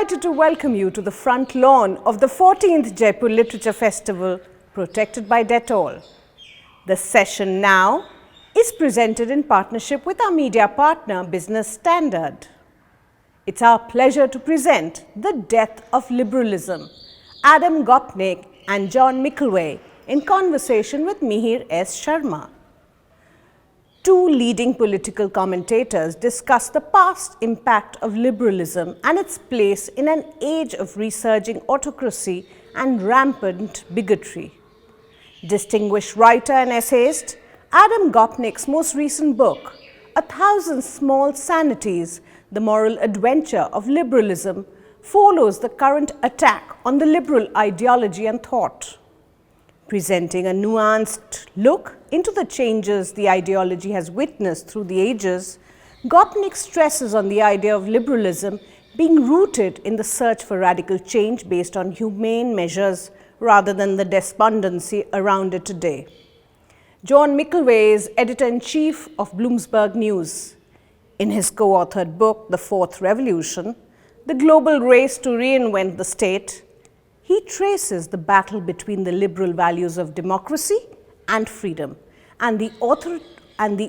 delighted to welcome you to the front lawn of the 14th Jaipur Literature Festival, protected by Dettol. The session now is presented in partnership with our media partner, Business Standard. It's our pleasure to present The Death of Liberalism, Adam Gopnik and John Micklethwait in conversation with Mihir S. Sharma. Two leading political commentators discuss the past impact of liberalism and its place in an age of resurging autocracy and rampant bigotry. Distinguished writer and essayist Adam Gopnik's most recent book, Thousand Small Sanities, The Moral Adventure of Liberalism, follows the current attack on the liberal ideology and thought. Presenting a nuanced look into the changes the ideology has witnessed through the ages, Gopnik stresses on the idea of liberalism being rooted in the search for radical change based on humane measures rather than the despondency around it today. John Micklethwait is Editor-in-Chief of Bloomberg News. In his co-authored book, The Fourth Revolution, The Global Race to Reinvent the State, he traces the battle between the liberal values of democracy and freedom and the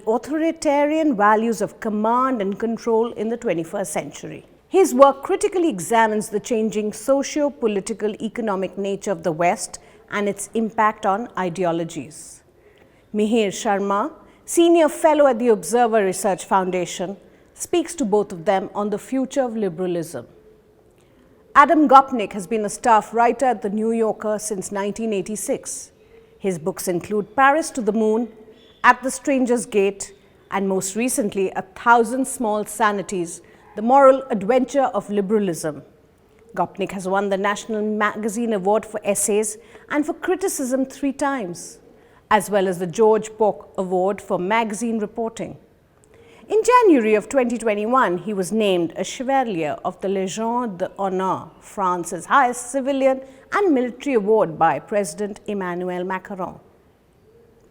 authoritarian values of command and control in the 21st century. His work critically examines the changing socio-political economic nature of the West and its impact on ideologies. Mihir Sharma, Senior Fellow at the Observer Research Foundation, speaks to both of them on the future of liberalism. Adam Gopnik has been a staff writer at The New Yorker since 1986. His books include Paris to the Moon, At the Stranger's Gate, and most recently, 1,000 Small Sanities, The Moral Adventure of Liberalism. Gopnik has won the National Magazine Award for Essays and for Criticism 3 times, as well as the George Polk Award for Magazine Reporting. In January of 2021, he was named a chevalier of the Légion d'Honneur, France's highest civilian and military award by President Emmanuel Macron.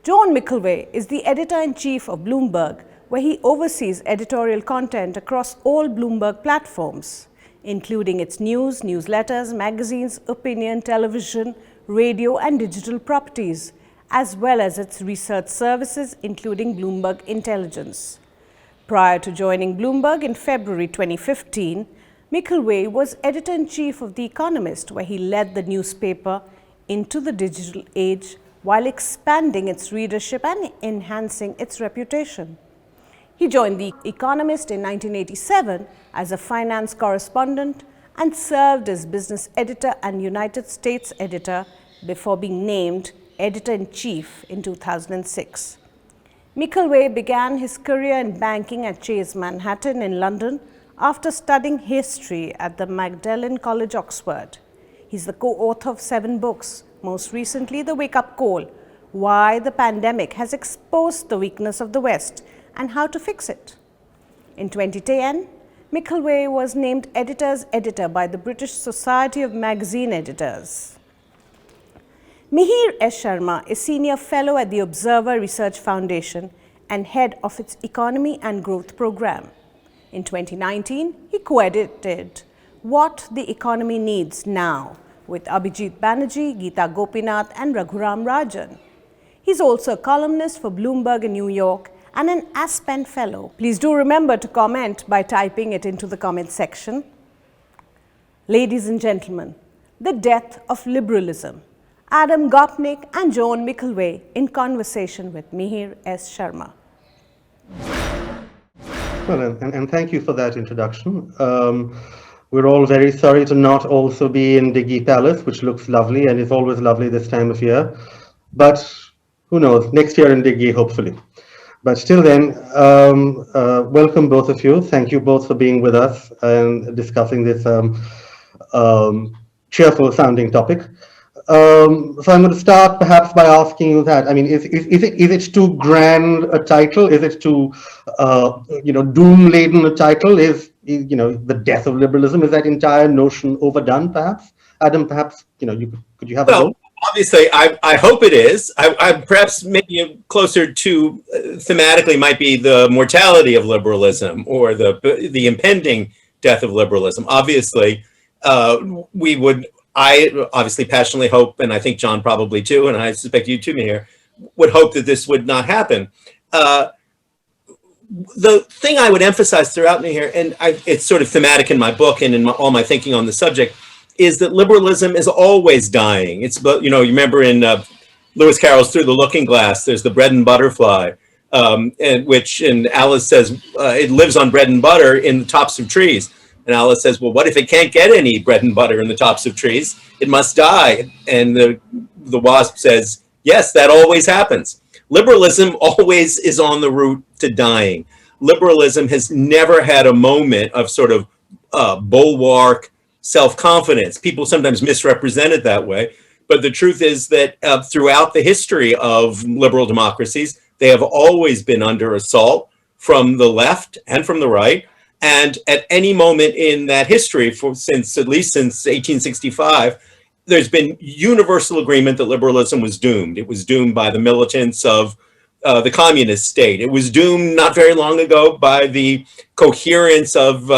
John Micklethwait is the editor-in-chief of Bloomberg, where he oversees editorial content across all Bloomberg platforms, including its news, newsletters, magazines, opinion, television, radio, and digital properties, as well as its research services, including Bloomberg Intelligence. Prior to joining Bloomberg in February 2015, Micklethwait was editor-in-chief of The Economist, where he led the newspaper into the digital age while expanding its readership and enhancing its reputation. He joined The Economist in 1987 as a finance correspondent and served as business editor and United States editor before being named editor-in-chief in 2006. Micklethwait began his career in banking at Chase Manhattan in London after studying history at the Magdalen College, Oxford. He's the co-author of 7 books, most recently The Wake-Up Call, Why the Pandemic Has Exposed the Weakness of the West and How to Fix It. In 2010, Micklethwait was named editor's editor by the British Society of Magazine Editors. Mihir S. Sharma is Senior Fellow at the Observer Research Foundation and head of its Economy and Growth Program. In 2019, he co-edited What the Economy Needs Now with Abhijit Banerjee, Geeta Gopinath, and Raghuram Rajan. He's also a columnist for Bloomberg in New York and an Aspen Fellow. Please do remember to comment by typing it into the comment section. Ladies and gentlemen, The Death of Liberalism, Adam Gopnik and John Micklethwait in conversation with Mihir S. Sharma. Well, and thank you for that introduction. We're all very sorry to not also be in Diggy Palace, which looks lovely and is always lovely this time of year. But who knows, next year in Diggy, hopefully. But till then, welcome both of you. Thank you both for being with us and discussing this cheerful sounding topic. So I'm going to start perhaps by asking you that. I mean, is it too grand a title? Is it too, doom-laden a title? Is The Death of Liberalism? Is that entire notion overdone, perhaps? Adam, perhaps, could you have a go? Obviously, I hope it is. I perhaps maybe closer to thematically might be the mortality of liberalism or the impending death of liberalism. Obviously, I obviously passionately hope, and I think John probably too, and I suspect you too, Mihir, would hope that this would not happen. The thing I would emphasize throughout here, and it's sort of thematic in my book and in all my thinking on the subject, is that liberalism is always dying. It's, you remember in Lewis Carroll's Through the Looking Glass, there's the bread and butter fly, and Alice says it lives on bread and butter in the tops of trees. And Alice says, well, what if it can't get any bread and butter in the tops of trees? It must die. And the wasp says, yes, that always happens. Liberalism always is on the route to dying. Liberalism has never had a moment of sort of bulwark self-confidence. People sometimes misrepresent it that way. But the truth is that throughout the history of liberal democracies, they have always been under assault from the left and from the right. And at any moment in that history, at least since 1865, there's been universal agreement that liberalism was doomed. It was doomed by the militants of the communist state. It was doomed not very long ago by the coherence of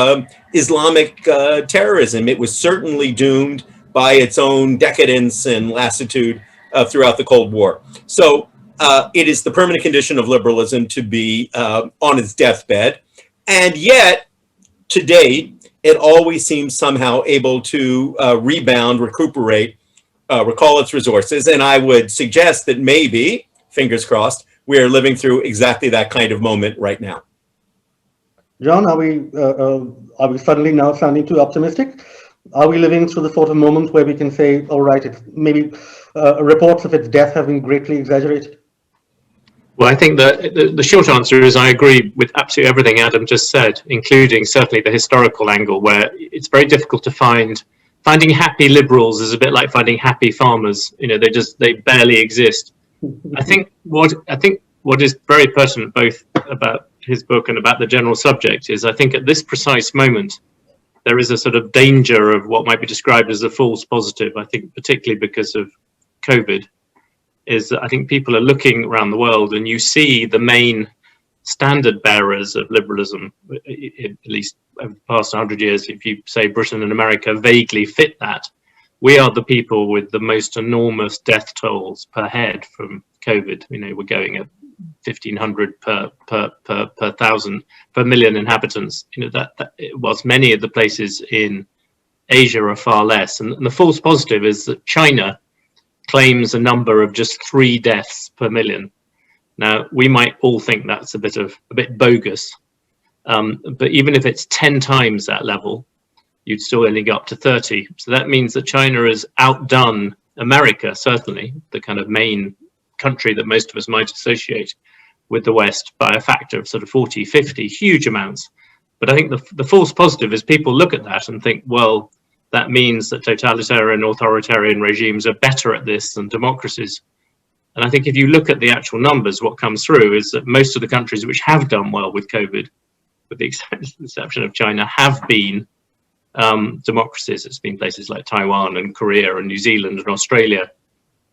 Islamic terrorism. It was certainly doomed by its own decadence and lassitude throughout the Cold War. So it is the permanent condition of liberalism to be on its deathbed. And yet, to date, it always seems somehow able to rebound, recuperate, recall its resources. And I would suggest that maybe, fingers crossed, we are living through exactly that kind of moment right now. John, are we suddenly now sounding too optimistic? Are we living through the sort of moment where we can say, all right, it's maybe reports of its death have been greatly exaggerated? Well, I think the short answer is I agree with absolutely everything Adam just said, including certainly the historical angle, where it's very difficult to finding happy liberals is a bit like finding happy farmers. They barely exist. I think what is very pertinent both about his book and about the general subject is I think at this precise moment there is a sort of danger of what might be described as a false positive. I think particularly because of COVID. Is that I think people are looking around the world and you see the main standard bearers of liberalism, at least over the past 100 years, if you say Britain and America vaguely fit that. We are the people with the most enormous death tolls per head from COVID. We're going at 1,500 per thousand, per million inhabitants. Whilst many of the places in Asia are far less. And the false positive is that China claims a number of just 3 deaths per million. Now, we might all think that's a bit bogus, but even if it's 10 times that level, you'd still only go up to 30. So that means that China has outdone America, certainly, the kind of main country that most of us might associate with the West, by a factor of sort of 40, 50, huge amounts. But I think the false positive is people look at that and think, well, that means that totalitarian, authoritarian regimes are better at this than democracies. And I think if you look at the actual numbers, what comes through is that most of the countries which have done well with COVID, with the exception of China, have been democracies. It's been places like Taiwan and Korea and New Zealand and Australia.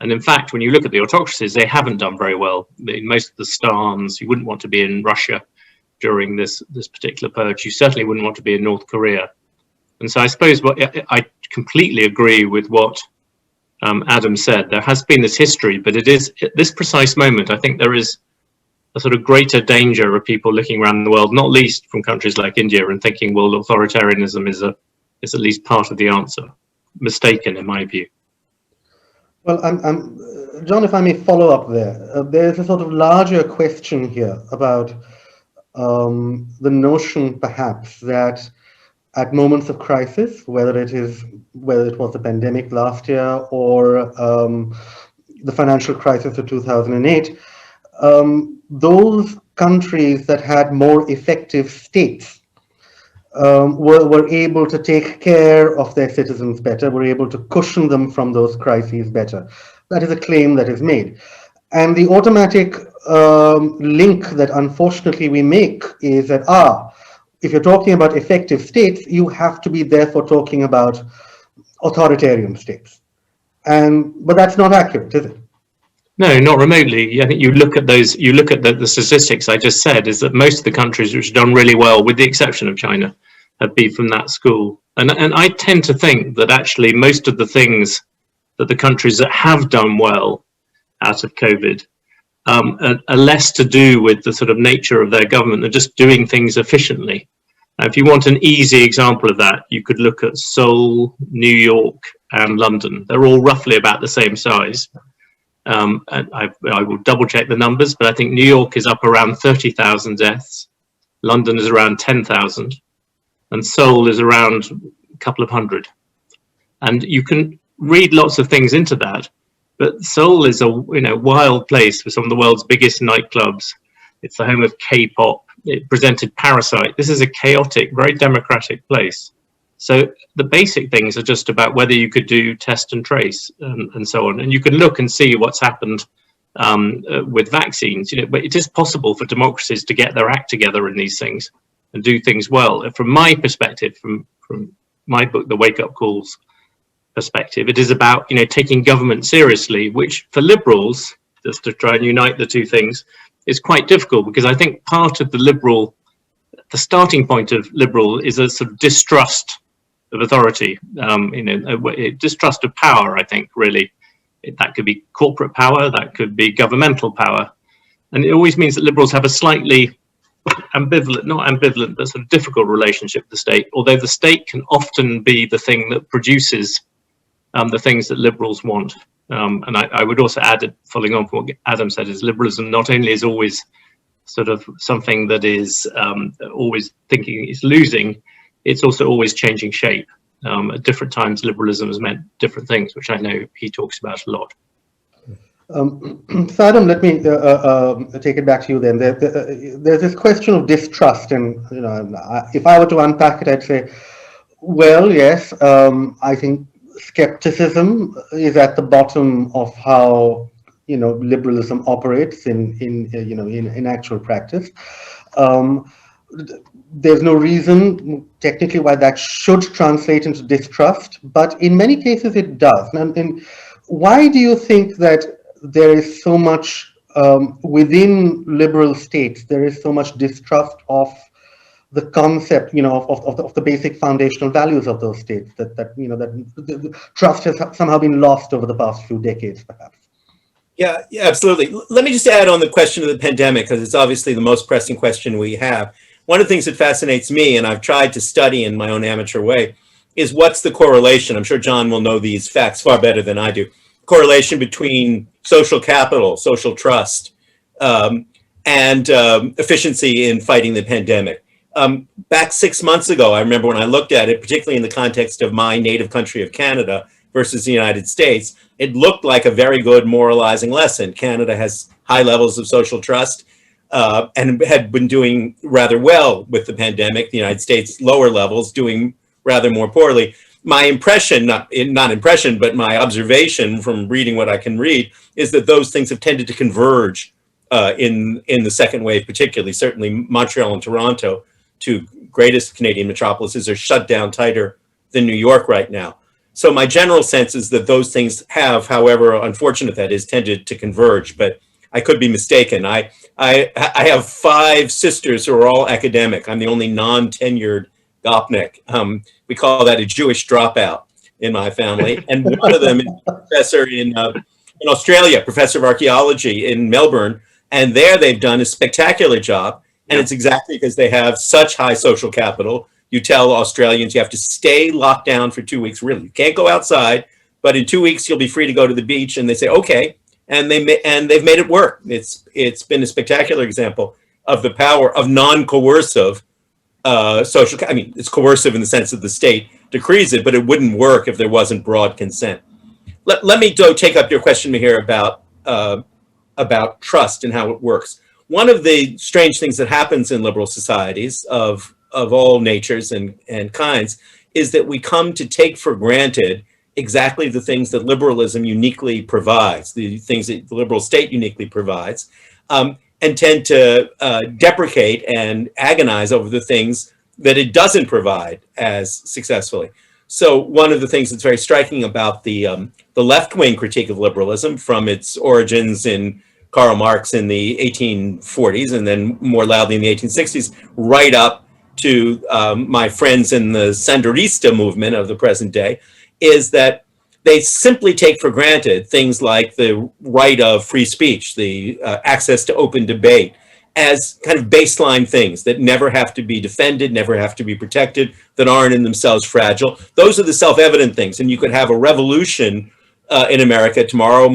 And in fact, when you look at the autocracies, they haven't done very well. In most of the stans, you wouldn't want to be in Russia during this particular purge. You certainly wouldn't want to be in North Korea. And so I suppose I completely agree with what Adam said. There has been this history, but it is at this precise moment, I think there is a sort of greater danger of people looking around the world, not least from countries like India, and thinking, well, authoritarianism is at least part of the answer. Mistaken, in my view. Well, John, if I may follow up there, there's a sort of larger question here about the notion, perhaps, that at moments of crisis, whether it was the pandemic last year or the financial crisis of 2008, those countries that had more effective states were able to take care of their citizens better, were able to cushion them from those crises better. That is a claim that is made. And the automatic link that unfortunately we make is that, if you're talking about effective states, you have to be therefore talking about authoritarian states. But that's not accurate, is it? No, not remotely. I think you look at the statistics I just said, is that most of the countries which have done really well, with the exception of China, have been from that school. And I tend to think that actually most of the things that the countries that have done well out of COVID are less to do with the sort of nature of their government. They're just doing things efficiently. Now, if you want an easy example of that, you could look at Seoul, New York, and London. They're all roughly about the same size. And I will double check the numbers, but I think New York is up around 30,000 deaths. London is around 10,000. And Seoul is around a couple of hundred. And you can read lots of things into that, but Seoul is a wild place with some of the world's biggest nightclubs. It's the home of K-pop. It presented Parasite. This is a chaotic, very democratic place. So the basic things are just about whether you could do test and trace and so on. And you can look and see what's happened with vaccines. But it is possible for democracies to get their act together in these things and do things well. And from my perspective, from my book, The Wake Up Calls perspective, it is about taking government seriously, which for liberals, just to try and unite the two things, is quite difficult, because I think part of the starting point of liberal is a sort of distrust of authority, distrust of power. I think really that could be corporate power, that could be governmental power, and it always means that liberals have a slightly not ambivalent, but sort of difficult relationship with the state. Although the state can often be the thing that produces the things that liberals want. And I would also add, following on from what Adam said, is liberalism not only is always sort of something that is always thinking it's losing, it's also always changing shape. At different times, liberalism has meant different things, which I know he talks about a lot. So Adam, let me take it back to you then. There's this question of distrust, and if I were to unpack it, I'd say, well, yes, I think skepticism is at the bottom of how liberalism operates in actual practice. There's no reason technically why that should translate into distrust, but in many cases it does. And why do you think that there is so much within liberal states, there is so much distrust of the concept, of the basic foundational values of those states, that the trust has somehow been lost over the past few decades, perhaps? Yeah, absolutely. Let me just add on the question of the pandemic, because it's obviously the most pressing question we have. One of the things that fascinates me, and I've tried to study in my own amateur way, is what's the correlation? I'm sure John will know these facts far better than I do. Correlation between social capital, social trust, and efficiency in fighting the pandemic. Back 6 months ago, I remember when I looked at it, particularly in the context of my native country of Canada versus the United States, it looked like a very good moralizing lesson. Canada has high levels of social trust and had been doing rather well with the pandemic. The United States, lower levels, doing rather more poorly. My impression, not impression, but my observation from reading what I can read, is that those things have tended to converge in the second wave, particularly. Certainly Montreal and Toronto, two greatest Canadian metropolises, are shut down tighter than New York right now. So my general sense is that those things have, however unfortunate that is, tended to converge, but I could be mistaken. I have 5 sisters who are all academic. I'm the only non-tenured Gopnik. We call that a Jewish dropout in my family. And one of them is a professor in Australia, professor of archaeology in Melbourne. And there they've done a spectacular job. And it's exactly because they have such high social capital. You tell Australians you have to stay locked down for 2 weeks. Really, you can't go outside, but in 2 weeks you'll be free to go to the beach. And they say, okay, and they've made it work. It's been a spectacular example of the power of non-coercive social. I mean, it's coercive in the sense that the state decrees it, but it wouldn't work if there wasn't broad consent. Let me take up your question here about trust and how it works. One of the strange things that happens in liberal societies of all natures and kinds is that we come to take for granted exactly the things that liberalism uniquely provides, the things that the liberal state uniquely provides, and tend to deprecate and agonize over the things that it doesn't provide as successfully. So one of the things that's very striking about the left-wing critique of liberalism, from its origins in Karl Marx in the 1840s and then more loudly in the 1860s, right up to my friends in the Sanderista movement of the present day is that they simply take for granted things like the right of free speech, the access to open debate, as kind of baseline things that never have to be defended, never have to be protected, that aren't in themselves fragile. Those are the self-evident things, and you could have a revolution in America tomorrow,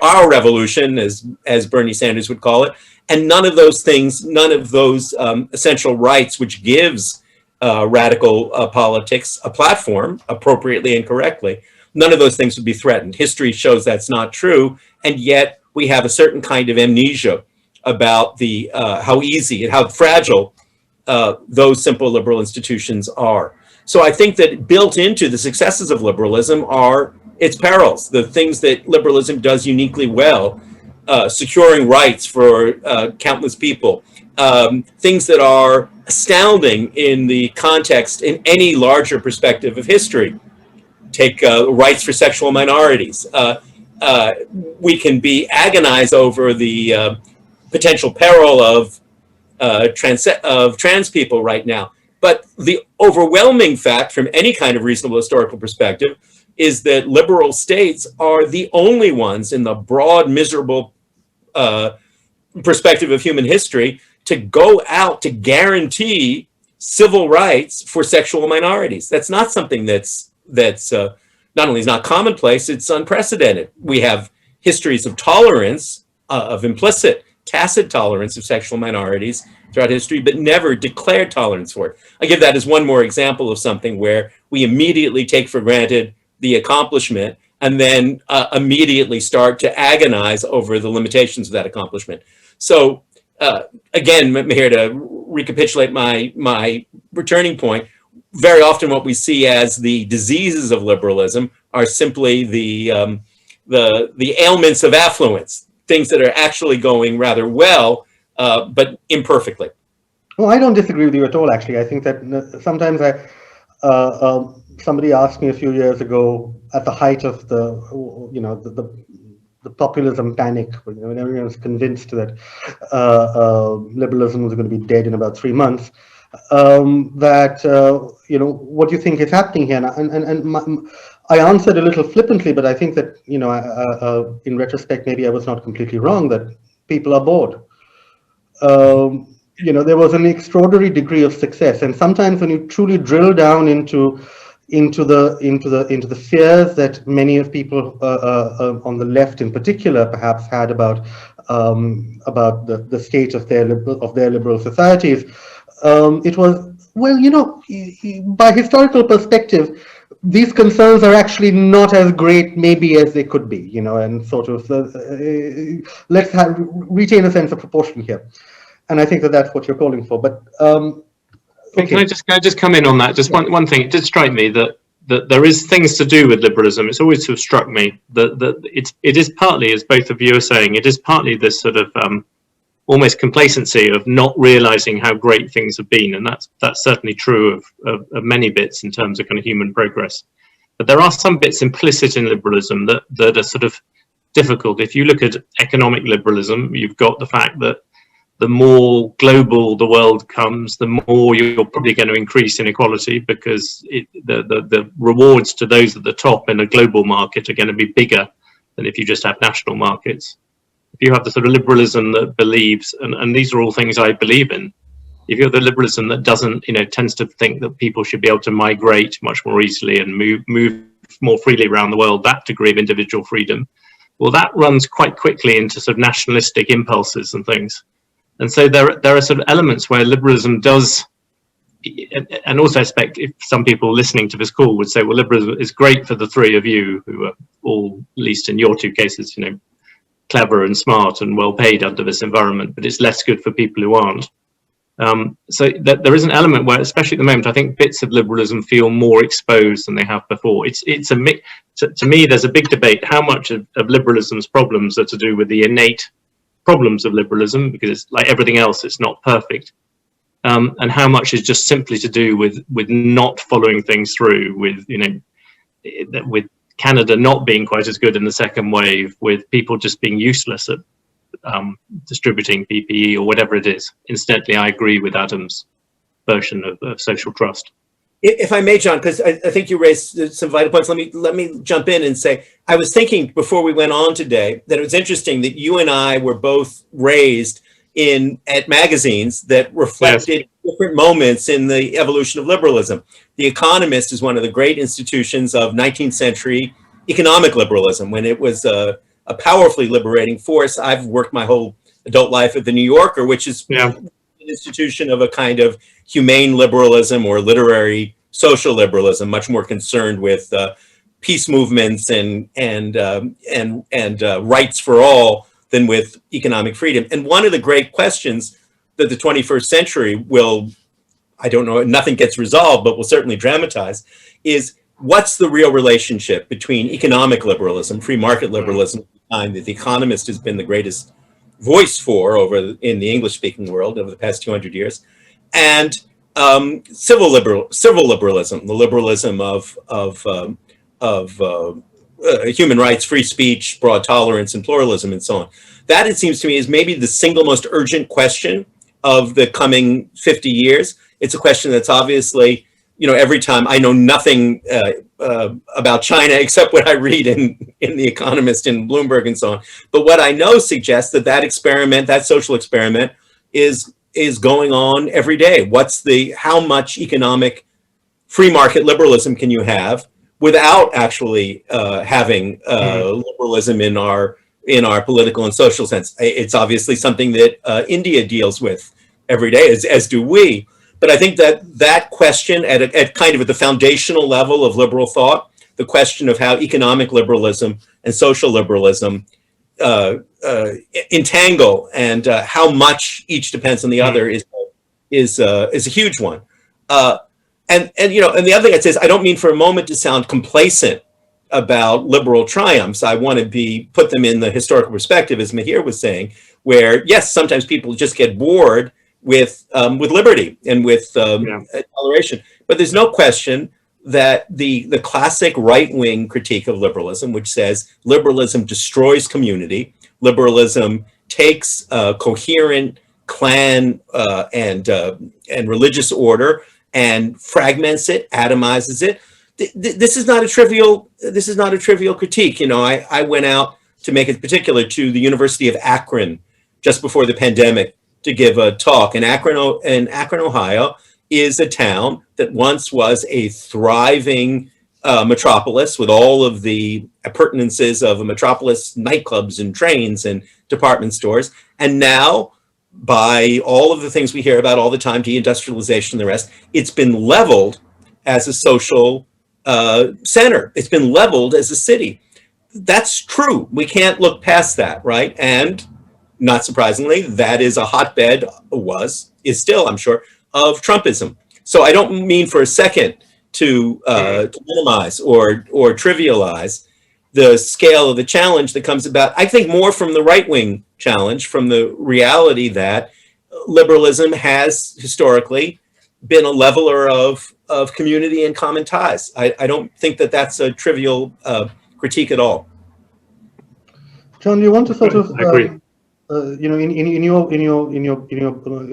our revolution, as Bernie Sanders would call it, and none of those things, none of those essential rights which gives radical politics a platform appropriately and correctly, none of those things would be threatened. History shows that's not true, and yet we have a certain kind of amnesia about the how easy and how fragile those simple liberal institutions are. So I think that built into the successes of liberalism are its perils, the things that liberalism does uniquely well, securing rights for countless people, things that are astounding in the context, in any larger perspective of history. Take rights for sexual minorities. We can be agonized over the potential peril of trans people right now. But the overwhelming fact from any kind of reasonable historical perspective is that liberal states are the only ones in the broad, miserable perspective of human history to go out to guarantee civil rights for sexual minorities. That's not something that's not only is not commonplace, it's unprecedented. We have histories of tolerance, of implicit, tacit tolerance of sexual minorities throughout history, but never declared tolerance for it. I give that as one more example of something where we immediately take for granted the accomplishment and then immediately start to agonize over the limitations of that accomplishment. So again, I'm here to recapitulate my returning point. Very often what we see as the diseases of liberalism are simply the ailments of affluence, things that are actually going rather well, but imperfectly. Well, I don't disagree with you at all, actually. I think that sometimes somebody asked me a few years ago at the height of the populism panic, when everyone was convinced that liberalism was going to be dead in about 3 months, what do you think is happening here? And I answered a little flippantly, but I think that, in retrospect, maybe I was not completely wrong, that people are bored. There was an extraordinary degree of success, and sometimes when you truly drill down into the fears that many of people on the left, in particular, perhaps had about the state of their liberal societies, it was, well, by historical perspective, these concerns are actually not as great, maybe, as they could be, and sort of let's retain a sense of proportion here. And I think that that's what you're calling for. But okay. Can I just come in on that? Just one thing. It did strike me that there is things to do with liberalism. It's always sort of struck me that it is partly, as both of you are saying, it is partly this sort of almost complacency of not realizing how great things have been, and that's certainly true of many bits in terms of kind of human progress. But there are some bits implicit in liberalism that are sort of difficult. If you look at economic liberalism, you've got the fact that the more global the world comes, the more you're probably going to increase inequality, because the rewards to those at the top in a global market are going to be bigger than if you just have national markets. If you have the sort of liberalism that believes, and these are all things I believe in, if you have the liberalism that doesn't, tends to think that people should be able to migrate much more easily and move more freely around the world, that degree of individual freedom, well, that runs quite quickly into sort of nationalistic impulses and things. And so there are sort of elements where liberalism does, and also I expect if some people listening to this call would say, well, liberalism is great for the three of you who are all, at least in your two cases, clever and smart and well paid under this environment, but it's less good for people who aren't. So there is an element where, especially at the moment, I think bits of liberalism feel more exposed than they have before. It's a mix. To me, there's a big debate how much of liberalism's problems are to do with the innate problems of liberalism, because it's like everything else, it's not perfect, and how much is just simply to do with not following things through, with Canada not being quite as good in the second wave, with people just being useless at distributing PPE or whatever it is. Incidentally, I agree with Adam's version of social trust. If I may, John, because I think you raised some vital points. Let me jump in and say, I was thinking before we went on today that it was interesting that you and I were both raised at magazines that reflected different moments in the evolution of liberalism. The Economist is one of the great institutions of 19th century economic liberalism, when it was a powerfully liberating force. I've worked my whole adult life at the New Yorker, which is an institution of a kind of humane liberalism or literary social liberalism, much more concerned with peace movements and rights for all than with economic freedom. And one of the great questions that the 21st century will, I don't know, nothing gets resolved, but will certainly dramatize, is what's the real relationship between economic liberalism, free market liberalism, that the Economist has been the greatest voice for in the English-speaking world over the past 200 years, and civil liberalism, the liberalism of human rights, free speech, broad tolerance, and pluralism, and so on. That, it seems to me, is maybe the single most urgent question of the coming 50 years. It's a question that's obviously, every time I know nothing about China except what I read in The Economist and Bloomberg and so on. But what I know suggests that experiment, that social experiment, is going on every day. How much economic free market liberalism can you have without actually having liberalism in our political and social sense? It's obviously something that India deals with every day, as do we. But I think that question at kind of at the foundational level of liberal thought, the question of how economic liberalism and social liberalism entangle and how much each depends on the other is a huge one. And the other thing I'd say is, I don't mean for a moment to sound complacent about liberal triumphs. I want to put them in the historical perspective, as Mihir was saying, where yes, sometimes people just get bored with liberty and with toleration, but there's no question that the classic right-wing critique of liberalism, which says liberalism destroys community, liberalism takes coherent clan and religious order and fragments it, atomizes it. This is not a trivial critique. I went out to make it particular to the University of Akron just before the pandemic to give a talk. And Akron, Ohio, is a town that once was a thriving metropolis with all of the appurtenances of a metropolis, nightclubs and trains and department stores. And now, by all of the things we hear about all the time, deindustrialization and the rest, it's been leveled as a social center. It's been leveled as a city. That's true. We can't look past that, right? And not surprisingly, that is a hotbed, is still, I'm sure, of Trumpism. So I don't mean for a second to minimize or trivialize the scale of the challenge that comes about, I think, more from the right-wing challenge, from the reality that liberalism has historically been a leveler of community and common ties. I don't think that that's a trivial critique at all. John, you want to sort of, I agree. In your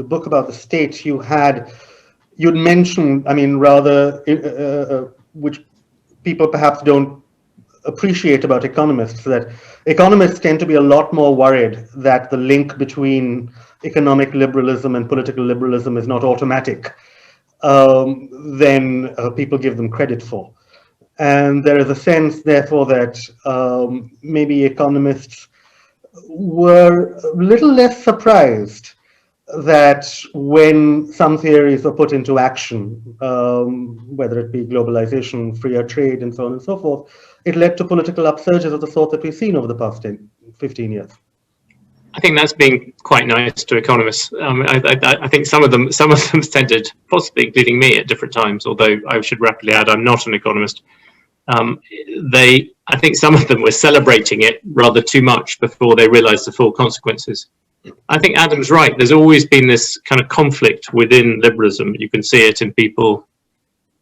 book about the state, you'd mentioned, which people perhaps don't appreciate about economists, that economists tend to be a lot more worried that the link between economic liberalism and political liberalism is not automatic than people give them credit for. And there is a sense, therefore, that maybe economists were a little less surprised that when some theories were put into action, whether it be globalization, freer trade, and so on and so forth, it led to political upsurges of the sort that we've seen over the past 15 years. I think that's been quite nice to economists. I think some of them tended, possibly including me at different times, although I should rapidly add I'm not an economist. I think some of them were celebrating it rather too much before they realized the full consequences. I think Adam's right. There's always been this kind of conflict within liberalism. You can see it in people.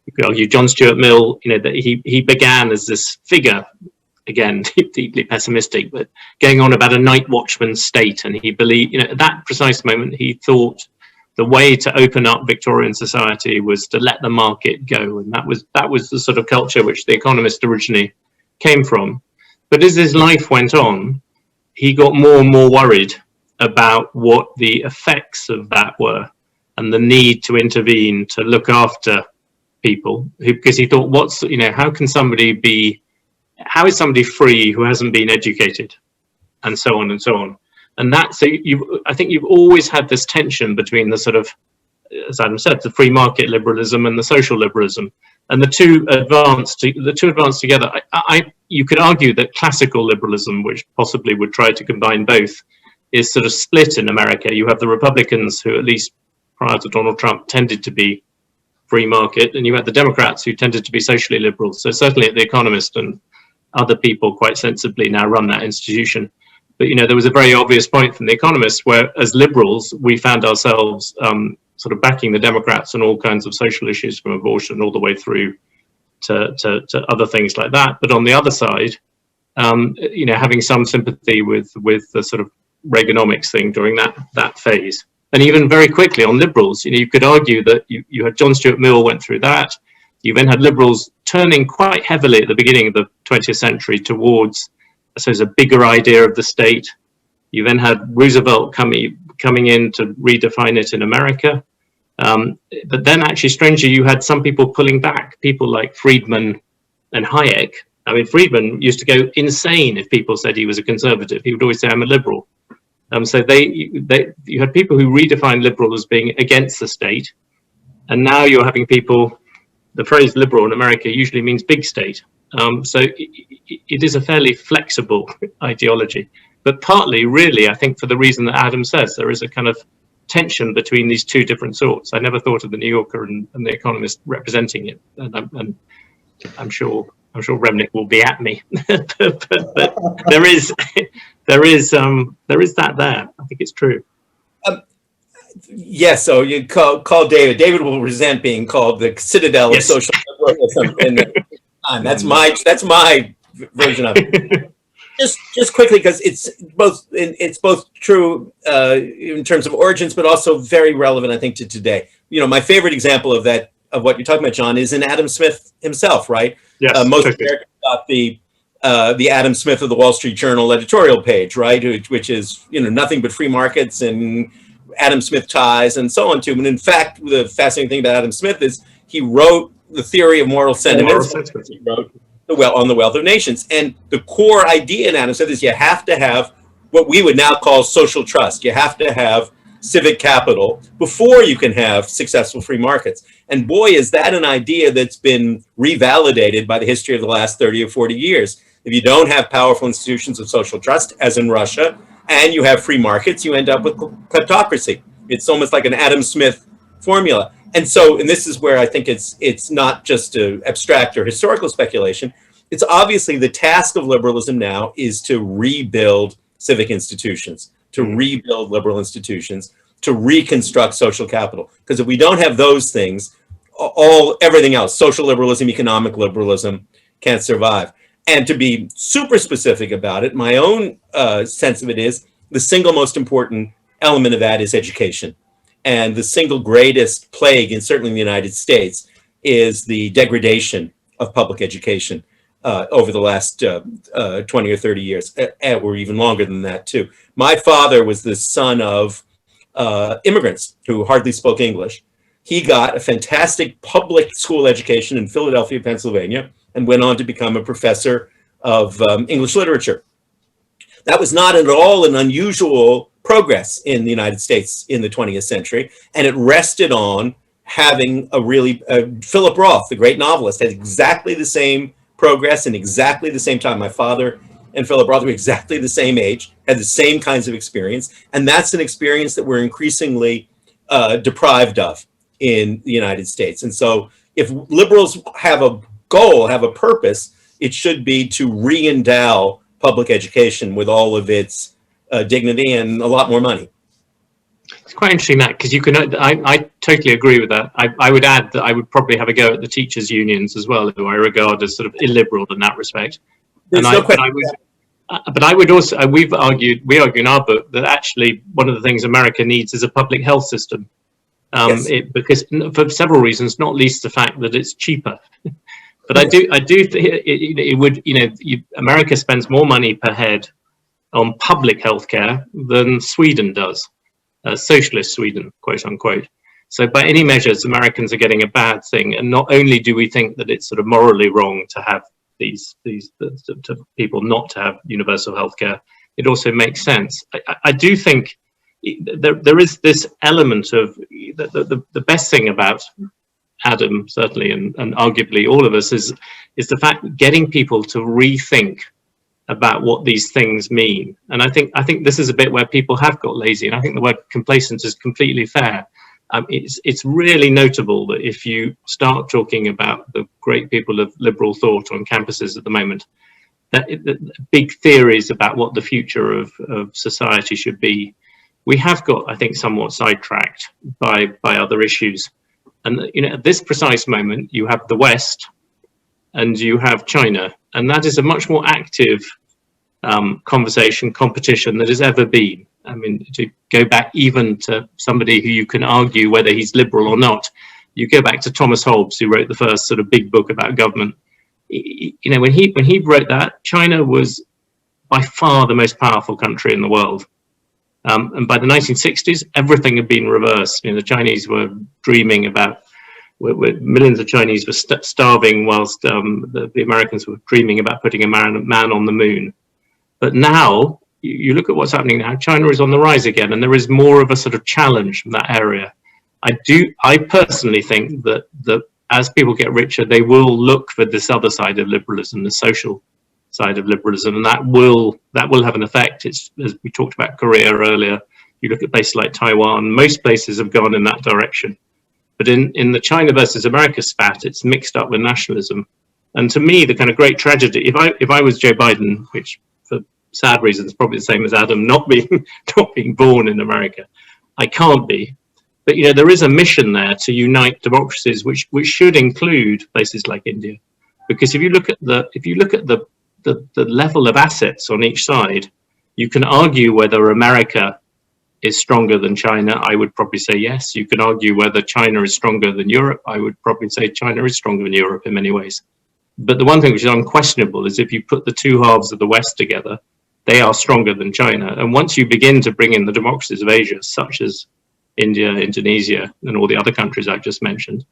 You could argue John Stuart Mill, that he began as this figure, again, deeply pessimistic, but going on about a night watchman state. And he believed, at that precise moment, he thought the way to open up Victorian society was to let the market go, and that was the sort of culture which The Economist originally came from. But as his life went on, he got more and more worried about what the effects of that were, and the need to intervene to look after people, because he thought, how is somebody free who hasn't been educated, and so on and so on. And I think you've always had this tension between the sort of, as Adam said, the free market liberalism and the social liberalism, and the two advance together. You could argue that classical liberalism, which possibly would try to combine both, is sort of split in America. You have the Republicans, who at least prior to Donald Trump tended to be free market, and you had the Democrats, who tended to be socially liberal. So certainly at The Economist and other people quite sensibly now run that institution. But there was a very obvious point from The Economist where, as liberals, we found ourselves sort of backing the Democrats on all kinds of social issues, from abortion all the way through to other things like that. But on the other side, having some sympathy with the sort of Reaganomics thing during that phase. And even very quickly on liberals, you could argue that you had John Stuart Mill went through that. You then had liberals turning quite heavily at the beginning of the 20th century towards, I suppose, a bigger idea of the state. You then had Roosevelt coming in to redefine it in America. But then actually, strangely, you had some people pulling back, people like Friedman and Hayek. I mean, Friedman used to go insane if people said he was a conservative. He would always say, I'm a liberal. So you had people who redefined liberal as being against the state. And now you're having people, the phrase liberal in America usually means big state. So it is a fairly flexible ideology. But partly, really, I think for the reason that Adam says, there is a kind of tension between these two different sorts. I never thought of the New Yorker and the Economist representing it. And I'm sure Remnick will be at me, but there is that there. I think it's true. Yes, so you call David. David will resent being called the Citadel of social liberalism. That's my version of it. Just quickly, because it's both true in terms of origins, but also very relevant, I think, to today. My favorite example of that, of what you're talking about, John, is in Adam Smith himself, right? Yes, most totally. Americans got the Adam Smith of the Wall Street Journal editorial page, right? Which is nothing but free markets and Adam Smith ties and so on too. And in fact, the fascinating thing about Adam Smith is he wrote the theory of moral sentiments. He wrote on the Wealth of Nations, and the core idea in Adam Smith is you have to have what we would now call social trust. You have to have civic capital before you can have successful free markets. And boy, is that an idea that's been revalidated by the history of the last 30 or 40 years. If you don't have powerful institutions of social trust, as in Russia, and you have free markets, you end up with kleptocracy. It's almost like an Adam Smith formula. And this is where I think it's not just abstract or historical speculation. It's obviously the task of liberalism now is to rebuild civic institutions, to rebuild liberal institutions, to reconstruct social capital. Because if we don't have those things, everything else, social liberalism, economic liberalism, can't survive. And to be super specific about it, my own sense of it is the single most important element of that is education. And the single greatest plague, and certainly in the United States, is the degradation of public education over the last 20 or 30 years, or even longer than that, too. My father was the son of immigrants who hardly spoke English. He got a fantastic public school education in Philadelphia, Pennsylvania, and went on to become a professor of English literature. That was not at all an unusual progress in the United States in the 20th century, and it rested on having Philip Roth, the great novelist, had exactly the same progress in exactly the same time. My father and Philip Roth were exactly the same age, had the same kinds of experience, and that's an experience that we're increasingly deprived of in the United States. And so if liberals have a goal, have a purpose, it should be to re-endow public education with all of its dignity and a lot more money. It's quite interesting that, because I totally agree with that. I would add that I would probably have a go at the teachers' unions as well, who I regard as sort of illiberal in that respect. But I would also, we argue in our book that actually one of the things America needs is a public health system. Yes. Because for several reasons, not least the fact that it's cheaper. But I do think it would, America spends more money per head on public healthcare than Sweden does, socialist Sweden, quote unquote. So by any measures, Americans are getting a bad thing. And not only do we think that it's sort of morally wrong to have these to people not to have universal healthcare, it also makes sense. I do think there is this element of the best thing about Adam, certainly, and arguably all of us, is the fact that getting people to rethink about what these things mean. And I think this is a bit where people have got lazy, and I think the word complacent is completely fair. It's really notable that if you start talking about the great people of liberal thought on campuses at the moment, that big theories about what the future of society should be, we have got, I think, somewhat sidetracked by other issues. And at this precise moment, you have the West and you have China, and that is a much more active competition that has ever been. I mean, to go back even to somebody who you can argue whether he's liberal or not, you go back to Thomas Hobbes, who wrote the first sort of big book about government. When he wrote that, China was by far the most powerful country in the world. And by the 1960s, everything had been reversed. The Chinese were dreaming about, millions of Chinese were starving whilst the Americans were dreaming about putting a man on the moon. But now, you look at what's happening now, China is on the rise again, and there is more of a sort of challenge from that area. I personally think that as people get richer, they will look for this other side of liberalism, the social side of liberalism, and that will have an effect. It's, as we talked about Korea earlier, you look at places like Taiwan, most places have gone in that direction. But in the China versus America spat, it's mixed up with nationalism. And to me, the kind of great tragedy, if I was Joe Biden, which for sad reasons, probably the same as Adam, not being born in America, I can't be. But there is a mission there to unite democracies, which should include places like India, because if you look at the level of assets on each side, you can argue whether America is stronger than China. I would probably say yes. You can argue whether China is stronger than Europe. I would probably say China is stronger than Europe in many ways. But the one thing which is unquestionable is if you put the two halves of the West together, they are stronger than China. And once you begin to bring in the democracies of Asia, such as India, Indonesia, and all the other countries I've just mentioned,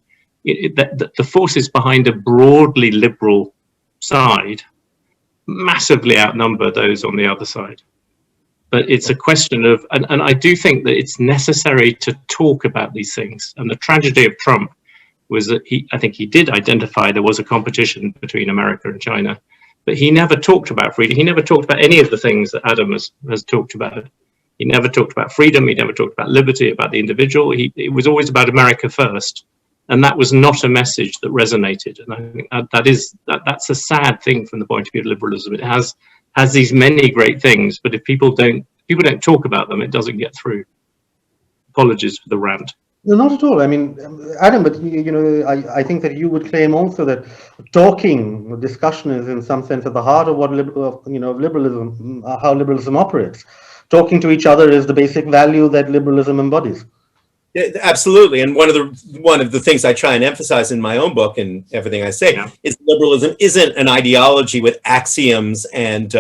the forces behind a broadly liberal side massively outnumber those on the other side. But it's a question of, and I do think that it's necessary to talk about these things. And the tragedy of Trump was that I think he did identify there was a competition between America and China, but he never talked about freedom. He never talked about any of the things that Adam has talked about. He never talked about freedom. He never talked about liberty, about the individual. It was always about America first. And that was not a message that resonated. And I think that's a sad thing from the point of view of liberalism. It has these many great things, but if people don't talk about them, it doesn't get through. Apologies for the rant. No, not at all. I mean, Adam, but I think that you would claim also that talking, discussion is in some sense at the heart of what liberalism, how liberalism operates. Talking to each other is the basic value that liberalism embodies. Yeah, absolutely. And one of the things I try and emphasize in my own book and everything I say is liberalism isn't an ideology with axioms and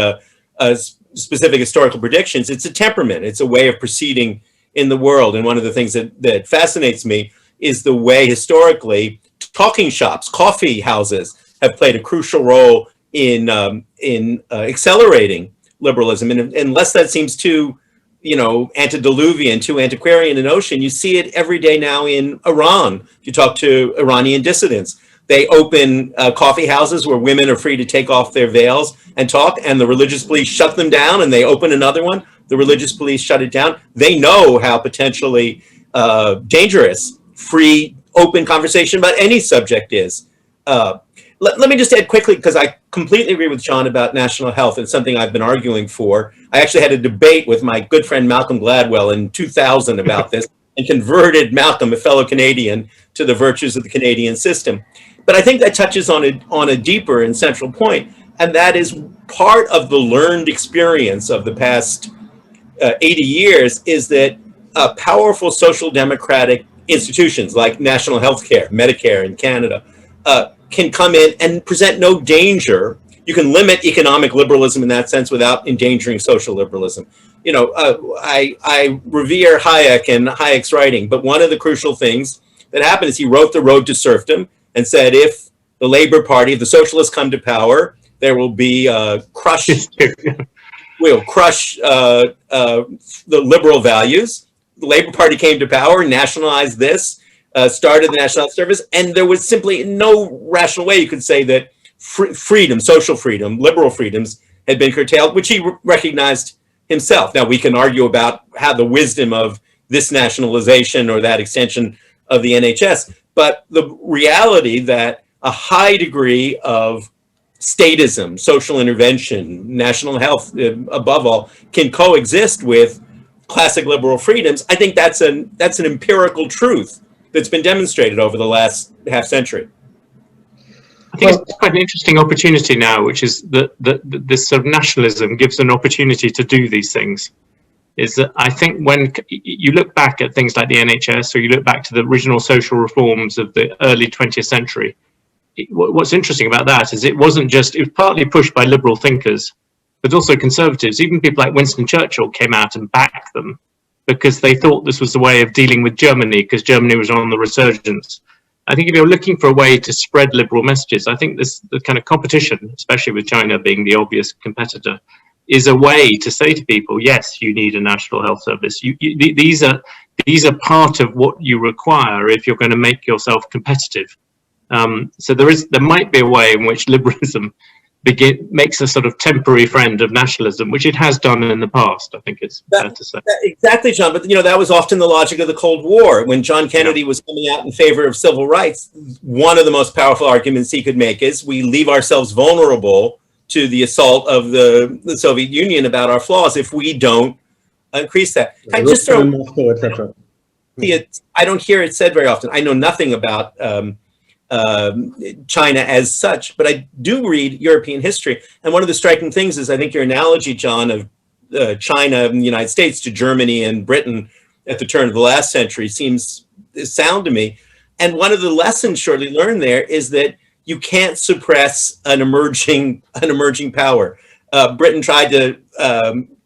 specific historical predictions. It's a temperament. It's a way of proceeding in the world. And one of the things that fascinates me is the way historically talking shops, coffee houses have played a crucial role in accelerating liberalism. And unless that seems too antediluvian, too antiquarian a notion, you see it every day now in Iran. If you talk to Iranian dissidents, they open coffee houses where women are free to take off their veils and talk, and the religious police shut them down, and they open another one. The religious police shut it down. They know how potentially dangerous free, open conversation about any subject is. Let me just add quickly, because I completely agree with John about national health. It's something I've been arguing for. I actually had a debate with my good friend Malcolm Gladwell in 2000 about this and converted Malcolm, a fellow Canadian, to the virtues of the Canadian system. But I think that touches on a deeper and central point, and that is part of the learned experience of the past 80 years is that a powerful social democratic institutions like national health care, Medicare in Canada, can come in and present no danger. You can limit economic liberalism in that sense without endangering social liberalism. You know, I revere Hayek and Hayek's writing, but one of the crucial things that happened is he wrote The Road to Serfdom and said, if the Labour Party, if the socialists come to power, there will be we'll crush the liberal values. The Labour Party came to power, nationalized this, started the National Health Service, and there was simply no rational way you could say that freedom, social freedom, liberal freedoms had been curtailed, which he recognized himself. Now, we can argue about how the wisdom of this nationalization or that extension of the NHS, but the reality that a high degree of statism, social intervention, national health, above all, can coexist with classic liberal freedoms, I think that's an empirical truth that's been demonstrated over the last half century. I think it's quite an interesting opportunity now, which is that this sort of nationalism gives an opportunity to do these things. Is that I think when you look back at things like the NHS, or you look back to the original social reforms of the early 20th century, what's interesting about that is it was partly pushed by liberal thinkers, but also conservatives. Even people like Winston Churchill came out and backed them because they thought this was the way of dealing with Germany, because Germany was on the resurgence. I think if you're looking for a way to spread liberal messages, I think the kind of competition, especially with China being the obvious competitor, is a way to say to people, yes, you need a national health service. These are part of what you require if you're going to make yourself competitive. So there might be a way in which liberalism makes a sort of temporary friend of nationalism, which it has done in the past. I think it's fair to say. Exactly, John. But that was often the logic of the Cold War. When John Kennedy was coming out in favor of civil rights, one of the most powerful arguments he could make is we leave ourselves vulnerable to the assault of the Soviet Union about our flaws if we don't increase that. I just throw, I don't hear it said very often. I know nothing about China as such, but I do read European history. And one of the striking things is, I think your analogy, John, of China and the United States to Germany and Britain at the turn of the last century seems sound to me. And one of the lessons surely learned there is that you can't suppress an emerging power. Britain tried to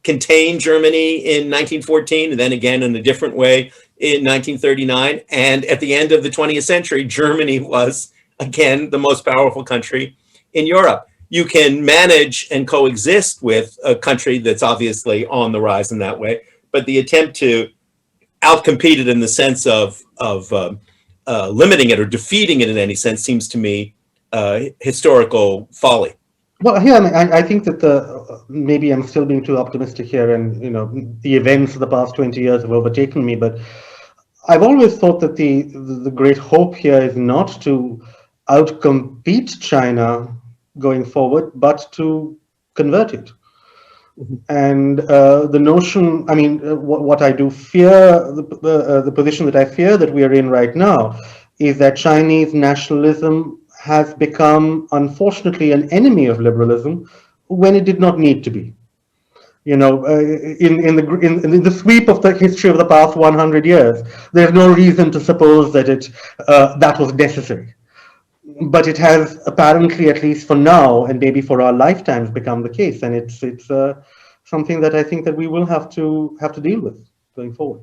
contain Germany in 1914, and then again in a different way in 1939. And at the end of the 20th century, Germany was, again, the most powerful country in Europe. You can manage and coexist with a country that's obviously on the rise in that way, but the attempt to outcompete it in the sense of limiting it or defeating it in any sense seems to me historical folly. Well, yeah, I think that maybe I'm still being too optimistic here, and the events of the past 20 years have overtaken me. But I've always thought that the great hope here is not to outcompete China going forward, but to convert it. And the notion, what I do fear, the position that I fear that we are in right now, is that Chinese nationalism has become, unfortunately, an enemy of liberalism when it did not need to be. In the sweep of the history of the past 100 years, there's no reason to suppose that that was necessary. But it has apparently, at least for now, and maybe for our lifetimes, become the case, and it's something that I think that we will have to deal with going forward.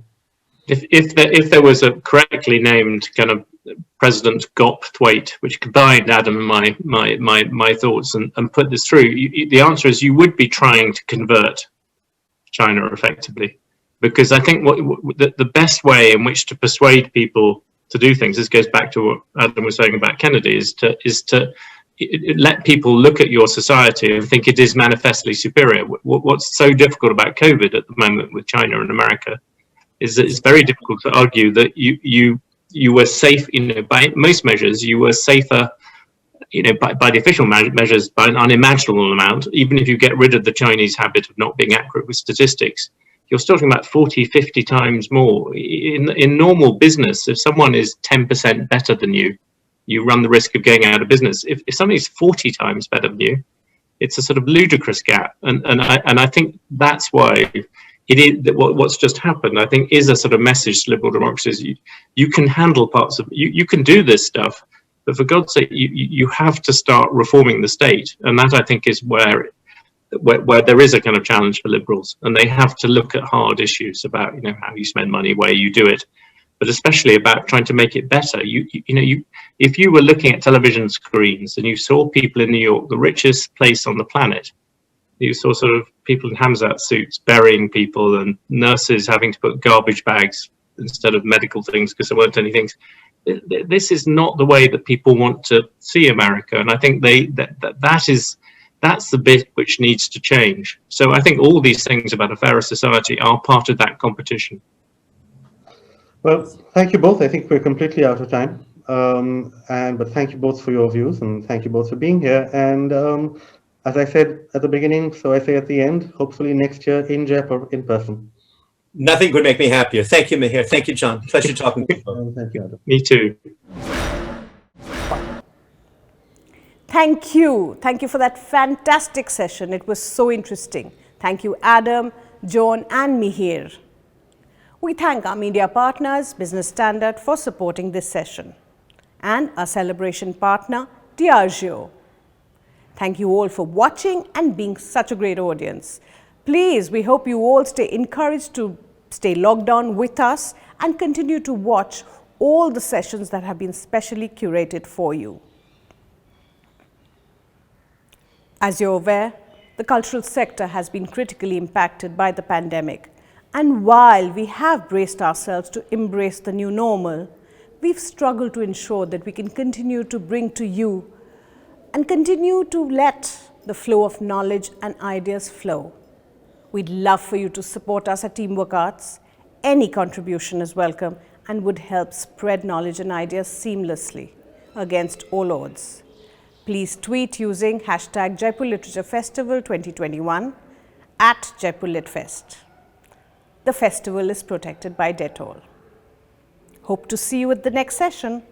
If there was a correctly named kind of President Gopnik, which combined Adam and my thoughts and put this through, the answer is you would be trying to convert China effectively, because I think the best way in which to persuade people to do things, this goes back to what Adam was saying about Kennedy, is to let people look at your society and think it is manifestly superior. What's so difficult about COVID at the moment with China and America is that it's very difficult to argue that you were safe, by most measures, you were safer, by the official measures, by an unimaginable amount. Even if you get rid of the Chinese habit of not being accurate with statistics, you're still talking about 40, 50 times more. In normal business, if someone is 10% better than you, you run the risk of going out of business. If somebody's 40 times better than you, it's a sort of ludicrous gap. And I think that's why what's just happened, I think, is a sort of message to liberal democracies. You can handle parts of you can do this stuff, but for God's sake, you have to start reforming the state, and that I think is where there is a kind of challenge for liberals, and they have to look at hard issues about how you spend money, where you do it, but especially about trying to make it better. If you were looking at television screens and you saw people in New York, the richest place on the planet, you saw sort of people in Hamzat suits burying people and nurses having to put garbage bags instead of medical things because there weren't any things. This is not the way that people want to see America, and I think that's the bit which needs to change. So I think all these things about a fairer society are part of that competition. Well, thank you both. I think we're completely out of time. But thank you both for your views, and thank you both for being here. And as I said at the beginning, so I say at the end, hopefully next year in Jaipur in person. Nothing would make me happier. Thank you, Mihir. Thank you, John. Pleasure talking to you. Thank you, Adam. Me too. Thank you. Thank you for that fantastic session. It was so interesting. Thank you, Adam, John, and Mihir. We thank our media partners, Business Standard, for supporting this session, and our celebration partner, Diageo. Thank you all for watching and being such a great audience. Please, we hope you all stay encouraged to stay logged on with us and continue to watch all the sessions that have been specially curated for you. As you're aware, the cultural sector has been critically impacted by the pandemic. And while we have braced ourselves to embrace the new normal, we've struggled to ensure that we can continue to bring to you and continue to let the flow of knowledge and ideas flow. We'd love for you to support us at Teamwork Arts. Any contribution is welcome and would help spread knowledge and ideas seamlessly against all odds. Please tweet using hashtag Jaipur Literature Festival 2021 at Jaipur Lit Fest. The festival is protected by Dettol. Hope to see you at the next session.